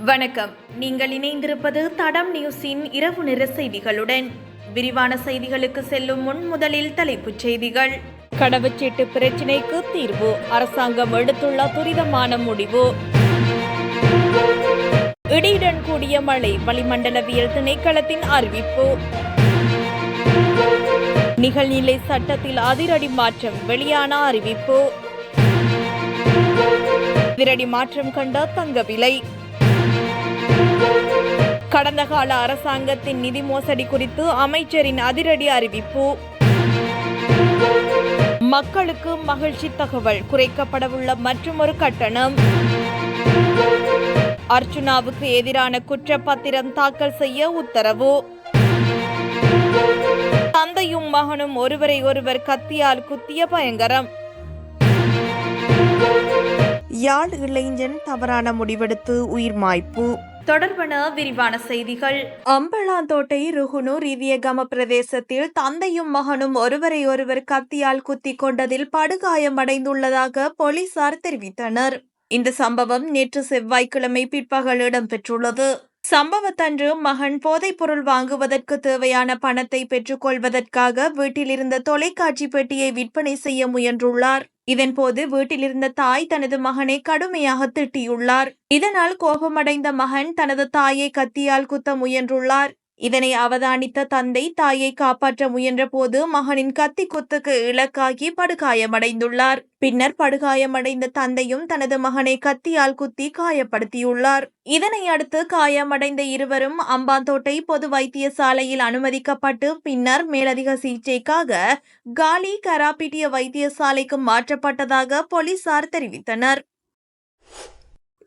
வணக்கம். நீங்கள் இணைந்திருப்பது தடம் நியூஸின் இரவு நேர செய்திகளுடன். விரிவான செய்திகளுக்கு செல்லும் முன் முதலில் தலைப்புச் செய்திகள். கடவுச்சீட்டு பிரச்சினைக்கு தீர்வு, அரசாங்கம் எடுத்துள்ள துரிதமான முடிவு. இடியுடன் கூடிய மழை, வளிமண்டலவியல் திணைக்களத்தின் அறிவிப்பு. நிகழ்நிலை சட்டத்தில் அதிரடி மாற்றம், வெளியான அறிவிப்பு. அதிரடி மாற்றம் கண்ட தங்க விலை. கடந்த கால அரசாங்கத்தின் நிதி மோசடி குறித்து அமைச்சரின் அதிரடி அறிவிப்பு. மக்களுக்கு மகிழ்ச்சி தகவல், குறைக்கப்படவுள்ள மற்றொரு கட்டணம். அர்ச்சுனாவுக்கு எதிரான குற்றப்பத்திரம் தாக்கல் செய்ய உத்தரவு. தந்தையும் மகனும் ஒருவரை ஒருவர் கத்தியால் குத்திய பயங்கரம். யாழ் இளைஞன் தவறான முடிவெடுத்து உயிர் மாய்ப்பு. தொடர்பான விரிவான செய்திகள். அம்பலாந்தோட்டை ருகுனு ரிவியகம பிரதேசத்தில் தந்தையும் மகனும் ஒருவரை ஒருவர் கத்தியால் குத்திக் கொண்டதில் படுகாயமடைந்துள்ளதாக போலீசார் தெரிவித்தனர். இந்த சம்பவம் நேற்று செவ்வாய்க்கிழமை பிற்பகல் இடம்பெற்றுள்ளது. சம்பவத்தன்று மகன் போதைப்பொருள் வாங்குவதற்கு தேவையான பணத்தை பெற்றுக் கொள்வதற்காக வீட்டிலிருந்த தொலைக்காட்சி பெட்டியை விற்பனை செய்ய முயன்றுள்ளார். இதன்போது வீட்டிலிருந்த தாய் தனது மகனை கடுமையாக திட்டியுள்ளார். இதனால் கோபமடைந்த மகன் தனது தாயை கத்தியால் குத்த முயன்றுள்ளார். இதனை அவதானித்த தந்தை தாயை காப்பாற்ற முயன்ற போது மகனின் கத்தி குத்துக்கு இலக்காகி படுகாயமடைந்துள்ளார். பின்னர் படுகாயமடைந்த தந்தையும் தனது மகனை கத்தியால் குத்தி காயப்படுத்தியுள்ளார். இதனை அடுத்து காயமடைந்த இருவரும் அம்பாந்தோட்டை பொது வைத்தியசாலையில் அனுமதிக்கப்பட்டு பின்னர் மேலதிக சிகிச்சைக்காக காலி கராபிட்டிய வைத்தியசாலைக்கு மாற்றப்பட்டதாக போலீசார் தெரிவித்தனர்.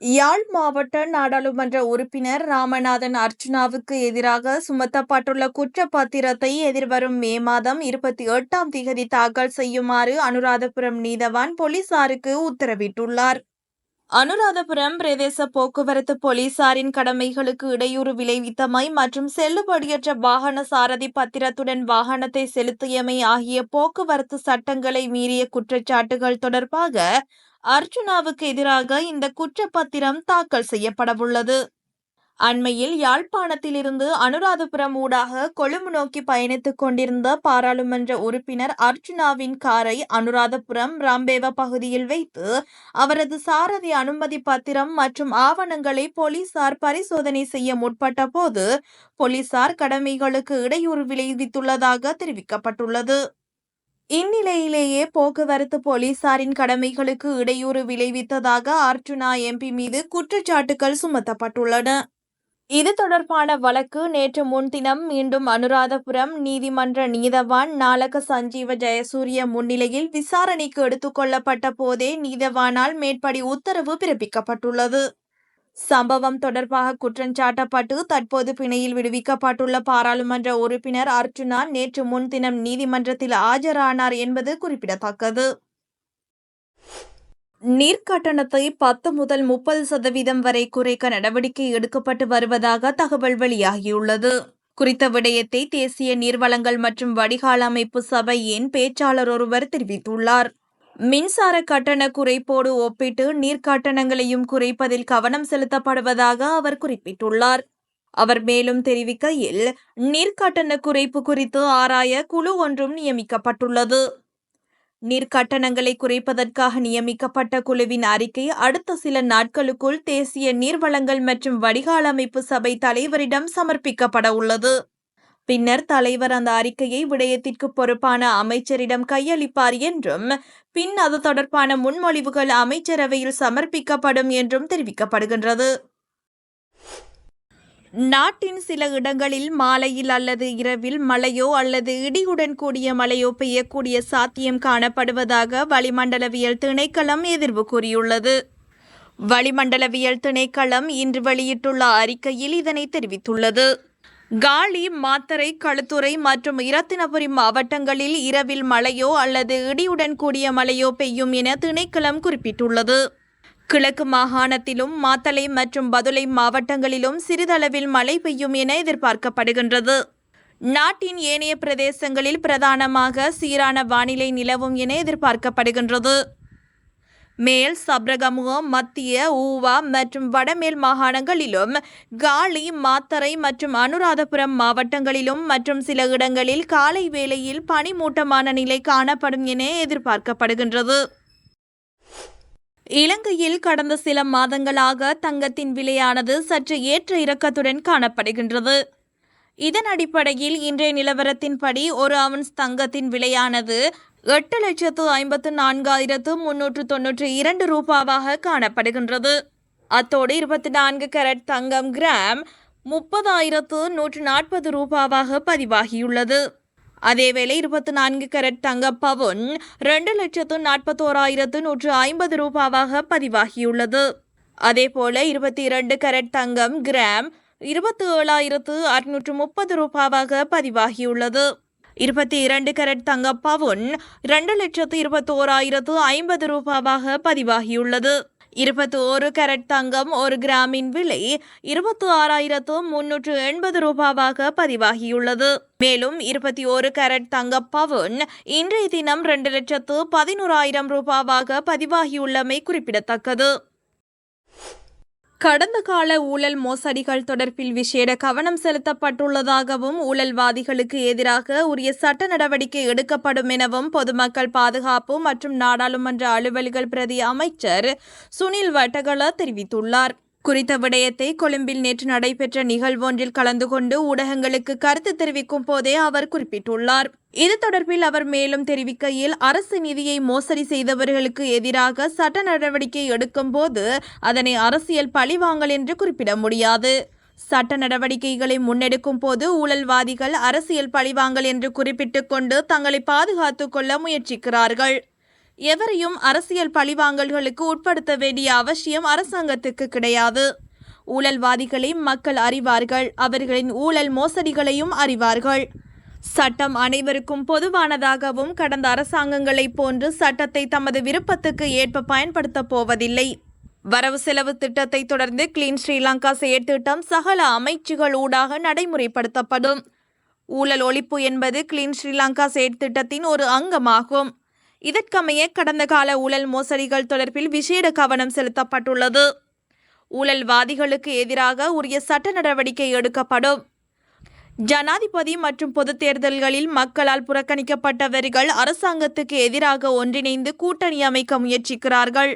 யாழ் மாவட்ட நாடாளுமன்ற உறுப்பினர் ராமநாதன் அர்ச்சுனாவுக்கு எதிராக சுமத்தப்பட்டுள்ள குற்றப்பத்திரத்தை எதிர்வரும் மே மாதம் 28ஆம் தேதி தாக்கல் செய்யுமாறு அனுராதபுரம் நீதவான் போலீசாருக்கு உத்தரவிட்டுள்ளார். அனுராதபுரம் பிரதேச போக்குவரத்து போலீசாரின் கடமைகளுக்கு இடையூறு விளைவித்தமை மற்றும் செல்லுபடியற்ற வாகன சாரதி பத்திரத்துடன் வாகனத்தை செலுத்தியமை ஆகிய போக்குவரத்து சட்டங்களை மீறிய குற்றச்சாட்டுகள் தொடர்பாக அர்ச்சுனாவுக்கு எதிராக இந்த குற்றப்பத்திரம் தாக்கல் செய்யப்படவுள்ளது. அண்மையில் யாழ்ப்பாணத்திலிருந்து அனுராதபுரம் ஊடாக கொழும்பு நோக்கி பயணித்துக் கொண்டிருந்த பாராளுமன்ற உறுப்பினர் அர்ச்சுனாவின் காரை அனுராதபுரம் ராம்பேவ பகுதியில் வைத்து அவரது சாரதி அனுமதி பத்திரம் மற்றும் ஆவணங்களை போலீசார் பரிசோதனை செய்ய முற்பட்ட போது போலீசார் கடமைகளுக்கு இடையூறு விளைவித்துள்ளதாக தெரிவிக்கப்பட்டுள்ளது. இந்நிலையிலேயே போக்குவரத்து போலீசாரின் கடமைகளுக்கு இடையூறு விளைவித்ததாக அர்ச்சுனா எம்பி மீது குற்றச்சாட்டுகள் சுமத்தப்பட்டுள்ளன. இது தொடர்பான வழக்கு நேற்று முன்தினம் மீண்டும் அனுராதபுரம் நீதிமன்ற நீதவான் நாலக சஞ்சீவ ஜெயசூரிய முன்னிலையில் விசாரணைக்கு எடுத்துக் கொள்ளப்பட்ட போதே நீதவானால் மேற்படி உத்தரவு பிறப்பிக்கப்பட்டுள்ளது. சம்பவம் தொடர்பாக குற்றஞ்சாட்டப்பட்டு தற்போது பிணையில் விடுவிக்கப்பட்டுள்ள பாராளுமன்ற உறுப்பினர் அர்ச்சுனா நேற்று முன்தினம் நீதிமன்றத்தில் ஆஜரானார் என்பது குறிப்பிடத்தக்கது. நீர்க்கட்டணத்தை 10 முதல் 30% வரை குறைக்க நடவடிக்கை எடுக்கப்பட்டு வருவதாக தகவல் வெளியாகியுள்ளது. குறித்த விடயத்தை தேசிய நீர்வளங்கள் மற்றும் வடிகால் அமைப்பு சபையின் பேச்சாளர் ஒருவர் தெரிவித்துள்ளார். மின்சார கட்டண குறைப்போடு ஒப்பிட்டு நீர்க்கட்டணங்களையும் குறைப்பதில் கவனம் செலுத்தப்படுவதாக அவர் குறிப்பிட்டுள்ளார். அவர் மேலும் தெரிவிக்கையில், நீர்க்கட்டண குறைப்பு குறித்து ஆராய குழு ஒன்றும் நியமிக்கப்பட்டுள்ளது. நீர்க்கட்டணங்களை குறைப்பதற்காக நியமிக்கப்பட்ட குழுவின் அறிக்கை அடுத்த சில நாட்களுக்குள் தேசிய நீர்வளங்கள் மற்றும் வடிகால் அமைப்பு சபை தலைவரிடம் சமர்ப்பிக்கப்பட உள்ளது. பின்னர் தலைவர் அந்த அறிக்கையை விடயத்திற்கு பொறுப்பான அமைச்சரிடம் கையளிப்பார் என்றும் பின் அது தொடர்பான முன்மொழிவுகள் அமைச்சரவையில் சமர்ப்பிக்கப்படும் என்றும் தெரிவிக்கப்படுகின்றது. நாட்டின் சில இடங்களில் மாலையில் அல்லது இரவில் மழையோ அல்லது இடியுடன் கூடிய மழையோ பெய்யக்கூடிய சாத்தியம் காணப்படுவதாக வளிமண்டலவியல் திணைக்களம் எதிர்வு கூறியுள்ளது. வளிமண்டலவியல் திணைக்களம் இன்று வெளியிட்டுள்ள அறிக்கையில் இதனை தெரிவித்துள்ளது. காலி, மாத்தறை, களுத்துறை மற்றும் இரத்தினபுரி மாவட்டங்களில் இரவில் மழையோ அல்லது இடியுடன் கூடிய மழையோ பெய்யும் என திணைக்களம் குறிப்பிட்டுள்ளது. கிழக்கு மாகாணத்திலும் மாத்தளை மற்றும் பதுளை மாவட்டங்களிலும் சிறிதளவில் மழை பெய்யும் என எதிர்பார்க்கப்படுகின்றது. நாட்டின் ஏனைய பிரதேசங்களில் பிரதானமாக சீரான வானிலை நிலவும் என எதிர்பார்க்கப்படுகின்றது. மேல் சப்ரகமுக, மத்திய, ஊவா மற்றும் வடமேல் மாகாணங்களிலும், காலி, மாத்தறை மற்றும் அனுராதபுரம் மாவட்டங்களிலும் மற்றும் சில இடங்களில் காலை வேளையில் பனிமூட்டமான நிலை காணப்படும் என எதிர்பார்க்கப்படுகின்றது. இலங்கையில் கடந்த சில மாதங்களாக தங்கத்தின் விலையானது சற்று ஏற்ற இறக்கத்துடன் காணப்படுகின்றது. இதன் அடிப்படையில் இன்றைய நிலவரத்தின்படி ஒரு அவுன்ஸ் தங்கத்தின் விலையானது 8,54,392 ரூபாவாக காணப்படுகின்றது. அத்தோடு 24 கேரட் தங்கம் கிராம் 30,140 ரூபாவாக பதிவாகியுள்ளது. அதேவேளை 24 கேரட் தங்க பவுன் 2,41,150 ரூபாவாக பதிவாகியுள்ளது. அதேபோல 22 கேரட் தங்கம் கிராம் 27,630 ரூபாவாக பதிவாகியுள்ளது. 22 கேரட் தங்க பவுன் 2,21,050 ரூபாவாக பதிவாகியுள்ளது. 21 கேரட் தங்கம் ஒரு கிராமின் விலை 26,380 ரூபாவாக பதிவாகியுள்ளது. மேலும் 21 கேரட் தங்க பவுன் இன்றைய தினம் 2,11,000 ரூபாவாக பதிவாகியுள்ளமை குறிப்பிடத்தக்கது. கடந்த கால ஊழல் மோசடிகள் தொடர்பில் விசேட கவனம் செலுத்தப்பட்டுள்ளதாகவும் ஊழல்வாதிகளுக்கு எதிராக உரிய சட்ட நடவடிக்கை எடுக்கப்படும் எனவும் பொதுமக்கள் பாதுகாப்பு மற்றும் நாடாளுமன்ற அலுவல்கள் பிரதி அமைச்சர் சுனில் வட்டகல தெரிவித்துள்ளார். குறித்த விடயத்தை கொழும்பில் நேற்று நடைபெற்ற நிகழ்வொன்றில் கலந்து கொண்டு ஊடகங்களுக்கு கருத்து தெரிவிக்கும் போதே அவர் குறிப்பிட்டுள்ளார். இது தொடர்பில் அவர் மேலும் தெரிவிக்கையில், அரசு நிதியை மோசடி செய்தவர்களுக்கு எதிராக சட்ட நடவடிக்கை எடுக்கும் போது அதனை அரசியல் பழிவாங்கல் என்று குறிப்பிட முடியாது. சட்ட நடவடிக்கைகளை முன்னெடுக்கும் போது ஊழல்வாதிகள் அரசியல் பழிவாங்கல் என்று குறிப்பிட்டுக் கொண்டு தங்களை பாதுகாத்துக் கொள்ள முயற்சிக்கிறார்கள். எவரையும் அரசியல் பழிவாங்கல்களுக்கு உட்படுத்த வேண்டிய அவசியம் அரசாங்கத்துக்கு கிடையாது. ஊழல்வாதிகளை மக்கள் அறிவார்கள், அவர்களின் ஊழல் மோசடிகளையும் அறிவார்கள். சட்டம் அனைவருக்கும் பொதுவானதாகவும் கடந்த அரசாங்கங்களைப் போன்று சட்டத்தை தமது விருப்பத்துக்கு ஏற்ப பயன்படுத்தப் போவதில்லை. வரவு செலவு திட்டத்தை தொடர்ந்து கிளீன் ஸ்ரீலங்கா செயற்திட்டம் சகல அமைச்சுகள் ஊடாக நடைமுறைப்படுத்தப்படும். ஊழல் ஒழிப்பு என்பது கிளீன் ஸ்ரீலங்கா செயற்திட்டத்தின் ஒரு அங்கமாகும். இதற்கமைய கடந்த கால ஊழல் மோசடிகள் தொடர்பில் விசேட கவனம் செலுத்தப்பட்டுள்ளது. ஊழல்வாதிகளுக்கு எதிராக உரிய சட்ட நடவடிக்கை எடுக்கப்படும். ஜனாதிபதி மற்றும் பொதுத் தேர்தல்களில் மக்களால் புறக்கணிக்கப்பட்டவர்கள் அரசாங்கத்துக்கு எதிராக ஒன்றிணைந்து கூட்டணி அமைக்க முயற்சிக்கிறார்கள்.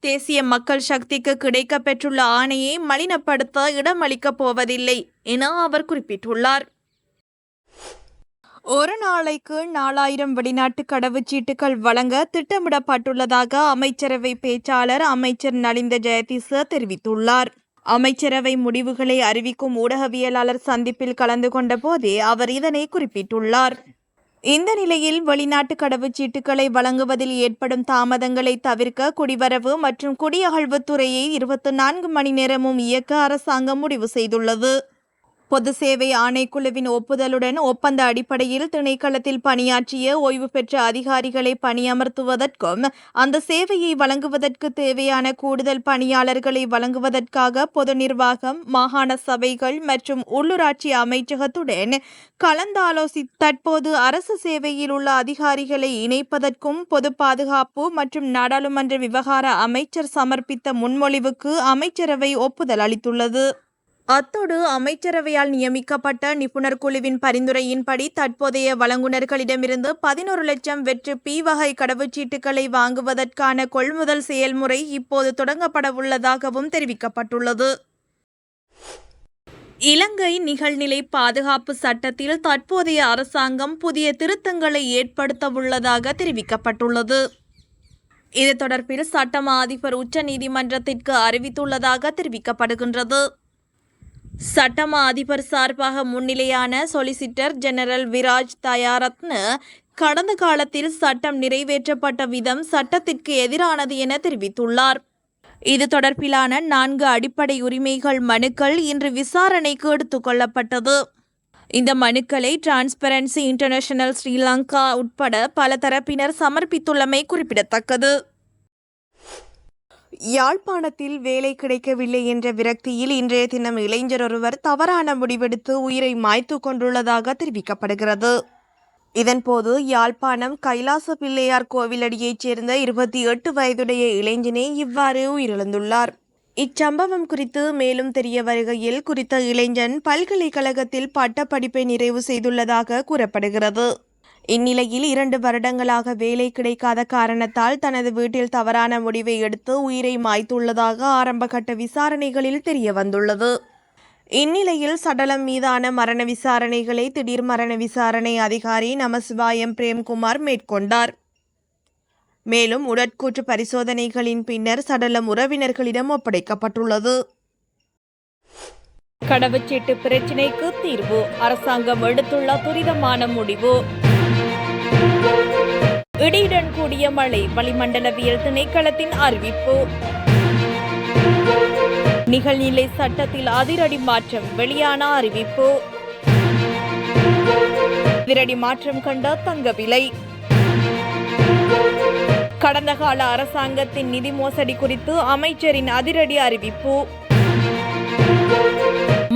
தேசிய மக்கள் சக்திக்கு கிடைக்கப்பெற்றுள்ள ஆணையை மலினப்படுத்த இடமளிக்கப் போவதில்லை என அவர் குறிப்பிட்டுள்ளார். ஒரு நாளைக்கு 4,000 வெளிநாட்டு கடவுச்சீட்டுகள் வழங்க திட்டமிடப்பட்டுள்ளதாக அமைச்சரவை பேச்சாளர் அமைச்சர் நலிந்த ஜெயதிச தெரிவித்துள்ளார். அமைச்சரவை முடிவுகளை அறிவிக்கும் ஊடகவியலாளர் சந்திப்பில் கலந்து கொண்ட போதே அவர் இதனை குறிப்பிட்டுள்ளார். இந்த நிலையில் வெளிநாட்டு கடவுச்சீட்டுகளை வழங்குவதில் ஏற்படும் தாமதங்களை தவிர்க்க குடிவரவு மற்றும் குடியகழ்வுத்துறையை 24 மணி நேரமும் இயக்க அரசாங்கம் முடிவு செய்துள்ளது. பொது சேவை ஆணைக்குழுவின் ஒப்புதலுடன் ஒப்பந்த அடிப்படையில் திணைக்களத்தில் பணியாற்றிய ஓய்வு பெற்ற அதிகாரிகளை பணியமர்த்துவதற்கும் அந்த சேவையை வழங்குவதற்கு தேவையான கூடுதல் பணியாளர்களை வழங்குவதற்காக பொது நிர்வாகம், மாகாண சபைகள் மற்றும் உள்ளூராட்சி அமைச்சகத்துடன் கலந்தாலோசி தற்போது அரசு சேவையில் உள்ள அதிகாரிகளை இணைப்பதற்கும் பொது பாதுகாப்பு மற்றும் நாடாளுமன்ற விவகார அமைச்சர் சமர்ப்பித்த முன்மொழிவுக்கு அமைச்சரவை ஒப்புதல் அளித்துள்ளது. அத்தோடு அமைச்சரவையால் நியமிக்கப்பட்ட நிபுணர் குழுவின் பரிந்துரையின்படி தற்போதைய வழங்குனர்களிடமிருந்து 11 லட்சம் வெற்று பி வகை கடவுச்சீட்டுகளை வாங்குவதற்கான கொள்முதல் செயல்முறை இப்போது தொடங்கப்படவுள்ளதாகவும் தெரிவிக்கப்பட்டுள்ளது. இலங்கை நிகழ்நிலை பாதுகாப்பு சட்டத்தில் தற்போதைய அரசாங்கம் புதிய திருத்தங்களை ஏற்படுத்தவுள்ளதாக தெரிவிக்கப்பட்டுள்ளது. இது தொடர்பில் சட்டமா அதிபர் உச்ச நீதிமன்றத்திற்கு அறிவித்துள்ளதாக தெரிவிக்கப்படுகின்றது. சட்டமா அதிபர் சார்பாக முன்னிலையான சொலிசிட்டர் ஜெனரல் விராஜ் தயாரத்ன கடந்த காலத்தில் சட்டம் நிறைவேற்றப்பட்ட விதம் சட்டத்திற்கு எதிரானது என தெரிவித்துள்ளார். இது தொடர்பிலான 4 அடிப்படை உரிமைகள் மனுக்கள் இன்று விசாரணைக்கு எடுத்துக் கொள்ளப்பட்டது. இந்த மனுக்களை டிரான்ஸ்பரன்சி இன்டர்நேஷனல் ஸ்ரீலங்கா உட்பட பல தரப்பினர் சமர்ப்பித்துள்ளமை குறிப்பிடத்தக்கது. யாழ்ப்பாணத்தில் வேலை கிடைக்கவில்லை என்ற விரக்தியில் இன்றைய தினம் இளைஞர் ஒருவர் தவறான முடிவெடுத்து உயிரை மாய்த்து கொண்டுள்ளதாக தெரிவிக்கப்படுகிறது. இதன்போது யாழ்ப்பாணம் கைலாச பிள்ளையார் கோவிலடியைச் சேர்ந்த 28 வயதுடைய இளைஞனே இவ்வாறு உயிரிழந்துள்ளார். இச்சம்பவம் குறித்து மேலும் தெரிய வருகையில் குறித்த இளைஞன் பல்கலைக்கழகத்தில் பட்டப்படிப்பை நிறைவு செய்துள்ளதாக கூறப்படுகிறது. இந்நிலையில் 2 வருடங்களாக வேலை கிடைக்காத காரணத்தால் தனது வீட்டில் தவறான முடிவை எடுத்து உயிரை மாய்த்துள்ளதாக ஆரம்பகட்ட விசாரணைகளில் தெரிய வந்துள்ளது. இந்நிலையில் சடலம் மீதான மரண விசாரணைகளை திடீர் மரண விசாரணை அதிகாரி நமசிவாயம் பிரேம்குமார் மேற்கொண்டார். மேலும் உடற்கூற்று பரிசோதனைகளின் பின்னர் சடலம் உறவினர்களிடம் ஒப்படைக்கப்பட்டுள்ளது. கடவுச்சீட்டு பிரச்சினைக்கு தீர்வு, அரசாங்கம் எடுத்துள்ள துரிதமான முடிவு. இடியுடன் கூடிய மழை, வளிமண்டலவியல் திணைக்களத்தின் அறிவிப்பு. நிகழ்நிலை சட்டத்தில் அதிரடி மாற்றம், வெளியான அறிவிப்பு. அதிரடி மாற்றம் கண்ட தங்க விலை. கடந்த கால அரசாங்கத்தின் நிதி மோசடி குறித்து அமைச்சரின் அதிரடி அறிவிப்பு.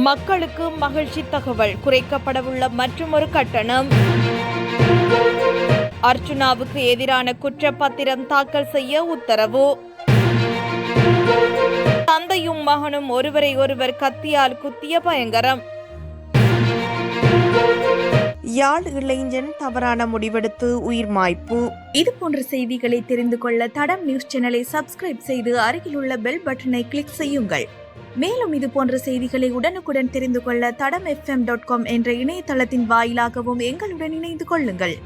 மக்களுக்கு மகிழ்ச்சி தகவல், குறைக்கப்படவுள்ள மற்றொரு கட்டணம். அர்ச்சுனாவுக்கு எதிரான குற்றப்பத்திரம் தாக்கல் செய்ய உத்தரவு. தந்தையும் மகனும் ஒருவரை ஒருவர் கத்தியால் குத்திய பயங்கரம். யாழ் இளைஞன் தவறான முடிவெடுத்து உயிர் மாய்ப்பு. இது போன்ற செய்திகளை தெரிந்து கொள்ள தடம் நியூஸ் சேனலை சப்ஸ்கிரைப் செய்து அருகிலுள்ள பெல் பட்டனை கிளிக் செய்யுங்கள். மேலும் இது போன்ற செய்திகளை உடனுக்குடன் தெரிந்து கொள்ள தடம் fm.com என்ற இணையதளத்தின் வாயிலாகவும் எங்களுடன் இணைந்து கொள்ளுங்கள்.